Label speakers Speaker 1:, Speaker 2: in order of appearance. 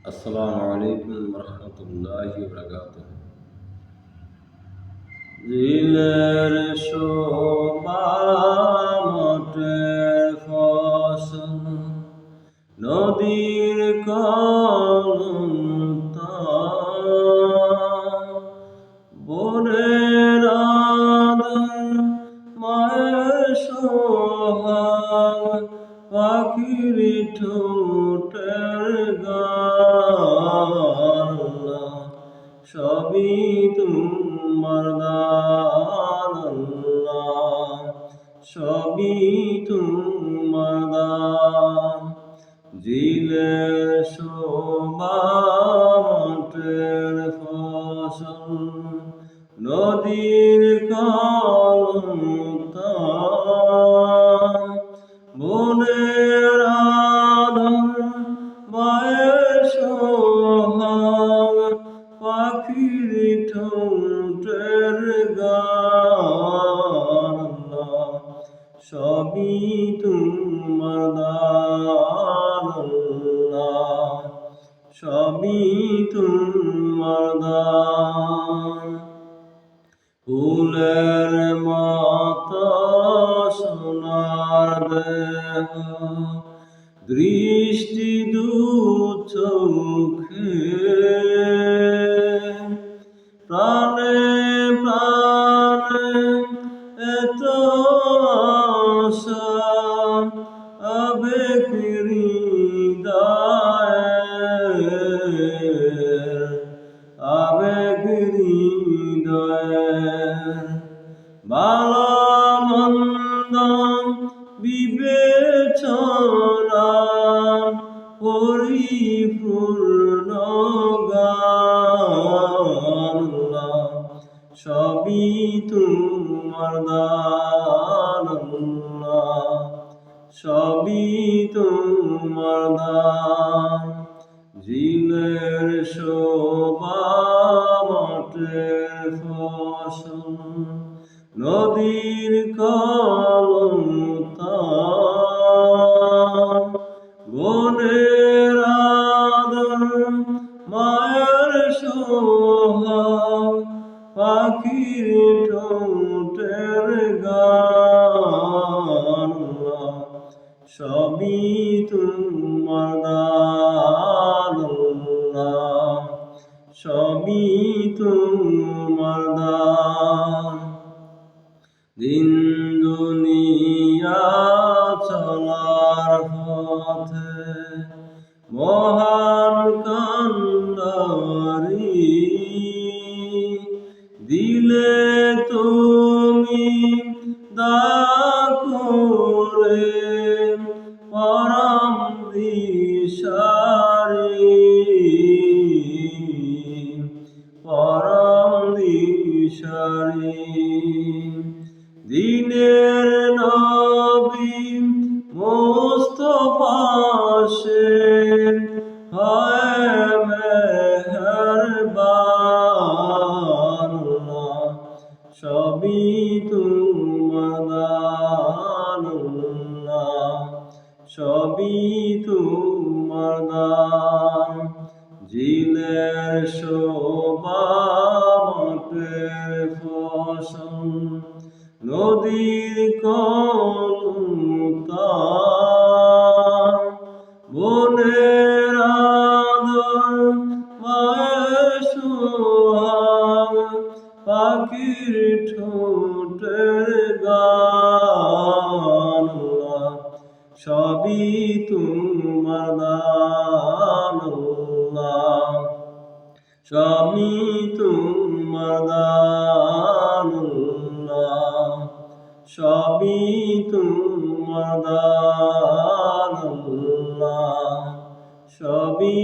Speaker 1: আসসালামু আলাইকুম রহমতুল্লাহি বারাকাতুহু। দিলের শোভা মটের ফসল, নদীর কলন্ত বনের আদর, মায়ের সোহাগ, পাখির ঠোঁটের গান, সবই তোমার দান আল্লাহ, সবই তোমার দান। দিলের শোভা মটের ফসল, নদীর কলন্ত বনের আদর, মায়ের সোহাগ, পাখির ঠোঁটের গান, সবই তোমার দান আল্লাহ, সবই তোমার দান। ফুলের মতো সোনার দেহ, দৃষ্টি দু চোখে, প্রাণে প্রাণে এত আশা, আবেগ হৃদয়ে, আবেগ হৃদয়ে। ভালো মন্দ বিবেচনা, পরিপূর্ণ গান, সবই তোমার দান আল্লাহ, সবই তোমার দান। দিলের শোভা মটের ফসল, নদীর কলন্ত বনের আদর, মায়ের সোহাগ, পাখির ঠোঁটের গান, সবই তোমার দান আল্লাহ, সবই তোমার দান। দিন দুনিয়া চলার পথে মহান কান্ডারি, দিলে তুমি দয়া করে পরম দিশারি, পরম দিশারি। দিনের নবী মুস্তাফা সে হয় মেহেরবান, সবই তোমার দান আল্লাহ, সবই তোমার দান। দিলের শোভা মটের ফসল, নদীর কলন্ত বনের আদর, মায়ের সোহাগ, পাখির ঠোঁটের গান, সবই তোমার দান আল্লাহ, সবই তোমার দান আল্লাহ, সবই তোমার দান আল্লাহ, সবই